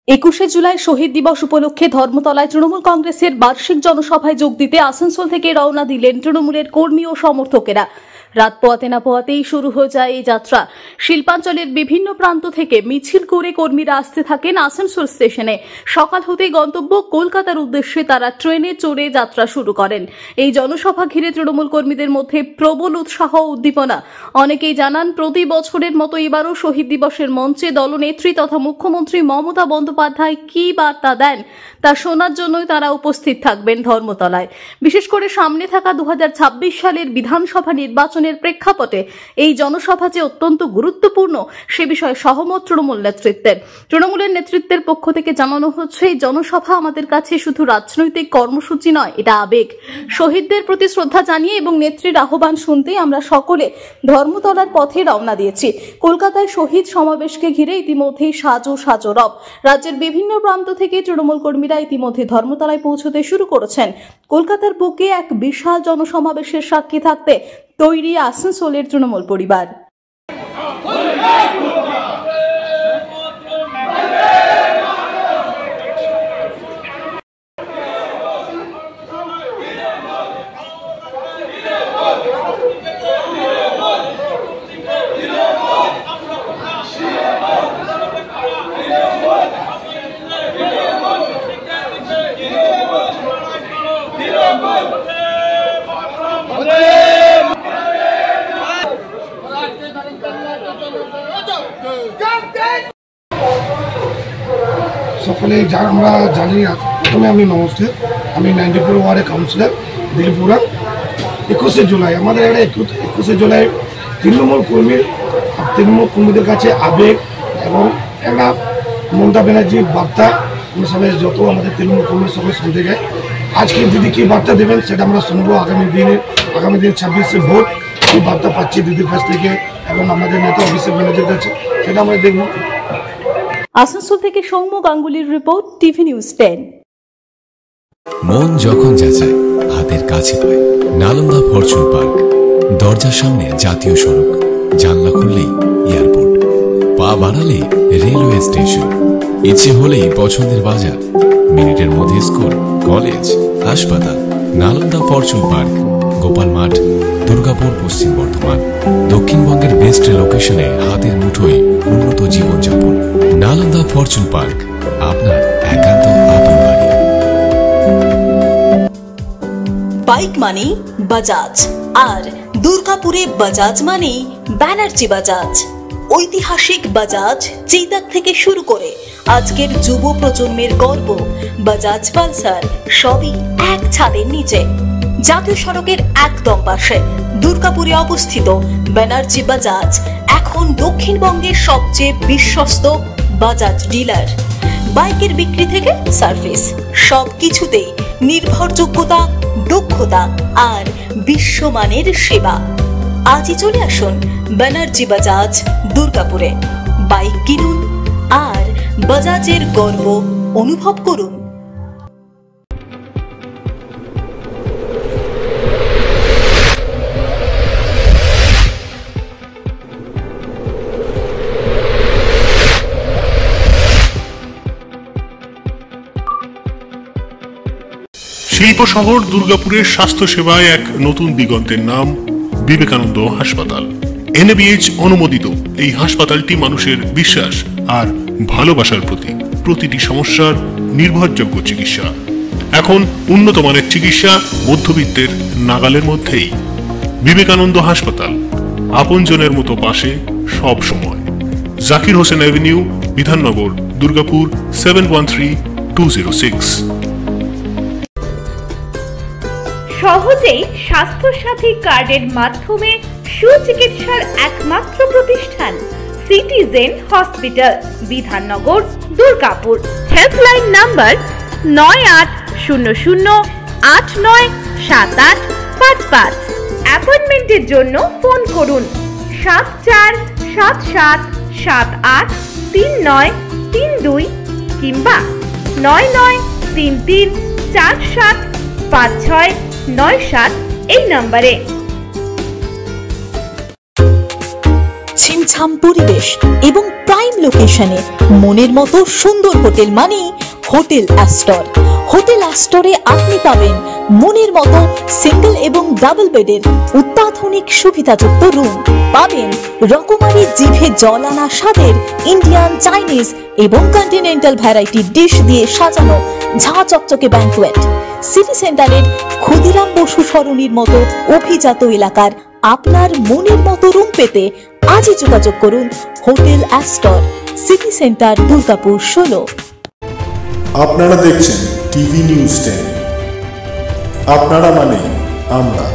21শে জুলাই শহীদ দিবস উপলক্ষে ধর্মতলায় তৃণমূল কংগ্রেসের বার্ষিক জনসভায় যোগ দিতে আসানসোল থেকে রওনা দিলেন তৃণমূলের কর্মী ও সমর্থকেরা। রাত পোয়াতে না পোয়াতেই শুরু হয়ে যায় এই যাত্রা। শিল্পাঞ্চলের বিভিন্ন প্রান্ত থেকে মিছিল করে কর্মীরা আসতে থাকেন আসানসোল স্টেশনে। সকাল হতেই গন্তব্য কলকাতার উদ্দেশ্যে তারা ট্রেনে চড়ে যাত্রা শুরু করেন। এই জনসভা ঘিরে তৃণমূল কর্মীদের মধ্যে প্রবল উৎসাহ ও উদ্দীপনা। অনেকেই জানান, প্রতি বছরের মতো এবারও শহীদ দিবসের মঞ্চে দলনেত্রী তথা মুখ্যমন্ত্রী মমতা বন্দ্যোপাধ্যায় কি বার্তা দেন তা শোনার জন্যই তারা উপস্থিত থাকবেন ধর্মতলায়। বিশেষ করে সামনে থাকা 2026 সালের বিধানসভা নির্বাচনের প্রেক্ষাপটে এই জনসভা যে অত্যন্ত গুরুত্বপূর্ণ সে বিষয়ে সহমত তৃণমূলের নেতৃত্বের পক্ষ থেকে জানানো হচ্ছে, এই জনসভা আমাদের কাছে শুধু রাজনৈতিক কর্মসূচি নয়, এটা আবেগ। শহীদদের প্রতি শ্রদ্ধা জানিয়ে এবং নেত্রীর আহ্বান শুনতেই আমরা সকলে ধর্মতলার পথে রওনা দিয়েছি। কলকাতায় শহীদ সমাবেশকে ঘিরে ইতিমধ্যেই সাজো রব। রাজ্যের বিভিন্ন প্রান্ত থেকে তৃণমূল কর্মীরা ইতিমধ্যে ধর্মতলায় পৌঁছতে শুরু করেছেন। কলকাতার বুকে এক বিশাল জনসমাবেশের সাক্ষী থাকতে তৈরি আসানসোলের তৃণমূল পরিবার। সকলে আমরা জানি, প্রথমে আমি নমস্তে, আমি 94 ওয়ার্ডের কাউন্সিলর দিলপুরা। 21শে জুলাই আমাদের এটা 21শে জুলাই তৃণমূল কর্মীদের কাছে আবেগ এবং একটা মমতা ব্যানার্জির বার্তা হিসাবে যত আমাদের তৃণমূল কর্মী সবাই শুনতে যায়। আজকে দিদি কী বার্তা দেবেন সেটা আমরা শুনবো। আগামী দিন 26শে ভোট কী বার্তা পাচ্ছি দিদির কাছ থেকে এবং আমাদের নেতা অভিষেক ব্যানার্জির কাছে, সেটা আমরা দেখব। আসানসোল থেকে সৌম্য গাঙ্গুলির রিপোর্ট, টিভি নিউজ 10। মন যখন যাচায় হাতের কাছে পায়। নালন্দা ফরচুন পার্ক, দরজার সামনে জাতীয় সড়ক, জানলা খুললেই এয়ারপোর্ট, পা বাড়ালে রেলওয়ে স্টেশন, ইচ্ছে হলেই পছন্দের বাজার, মিনিটের মধ্যে স্কুল, কলেজ, হাসপাতাল। নালন্দা ফরচুন পার্ক, গোপাল মাঠ, দুর্গাপুর, পশ্চিম বর্ধমান। দক্ষিণবঙ্গের বেস্ট লোকেশনে হাতের মুঠোয় উন্নত জীবনযাপন। নালন্দা ফরচুন পার্ক, আপনার একান্ত আপন বাড়ি। বাইক মানে বাজাজ, আর দুর্গাপুরে বাজাজ মানে ব্যানার্জি বাজাজ। ঐতিহাসিক বাজাজ চেতক থেকে শুরু করে আজকের যুব প্রজন্মের গর্ব বাজাজ পালসার, সবই এক ছাদের নিচে। জাতীয় সড়কের একদম পাশে দুর্গাপুরে অবস্থিত ব্যানার্জি বাজাজ এখন দক্ষিণবঙ্গের সবচেয়ে বিশ্বস্ত বাজাজ ডিলার। বাইকের বিক্রি থেকে সার্ভিস, সবকিছুতেই নির্ভরযোগ্যতা, দক্ষতা আর বিশ্বমানের সেবা। আজই চলে আসুন ব্যানার্জি বাজাজ দুর্গাপুরে। বাইক কিনুন আর বাজাজের গর্ব অনুভব করুন। শিল্প শহর দুর্গাপুরের স্বাস্থ্য সেবায় এক নতুন দিগন্তের নাম বিবেকানন্দ হাসপাতাল। NABH অনুমোদিত এই হাসপাতালটি মানুষের বিশ্বাস আর ভালোবাসার প্রতীক। প্রতিটি সমস্যার নির্ভরযোগ্য চিকিৎসা। এখন উন্নত মানের চিকিৎসা মধ্যবিত্তের নাগালের মধ্যেই। বিবেকানন্দ হাসপাতাল, আপনজনের মতো পাশে সব সময়। জাকির হোসেন অ্যাভিনিউ, বিধাননগর, দুর্গাপুর 713206। সহজেই স্বাস্থ্যসাথী কার্ডের মাধ্যমে সুচিকিৎসার একমাত্র প্রতিষ্ঠান citizen hospital, Bidhannagar, Durgapur. Helpline number 9800897855। অ্যাপয়েন্টমেন্টের জন্য ফোন করুন 7477783932 কিংবা 9933475697 এই নম্বরে। ছিমছাম পরিবেশ এবং প্রাইম প্রাইম লোকেশনে মনের মতো সুন্দর হোটেল মানেই হোটেল অ্যাস্টর। হোটেল অ্যাস্টরে আপনি পাবেন মনের মতো সিঙ্গেল এবং ডাবল বেডের অত্যাধুনিক সুবিধাযুক্ত রুম, পাবেন রকমারি জিভে জল আনা স্বাদের ইন্ডিয়ান, চাইনিজ এবং কন্টিনেন্টাল ভ্যারাইটি ডিশ দিয়ে সাজানো ঝাঁ চকচকে ব্যাংকুয়েট। সিটি সেন্টারের ক্ষুদিরাম বসু সরণির মতো অভিজাত এলাকার আপনার মনের মতো রুম পেতে আজই যোগাযোগ করুন hotel Astor, city centre, Durgapur 16। আপনারা দেখছেন টিভি নিউজ 10। আপনারা মানে আমরা।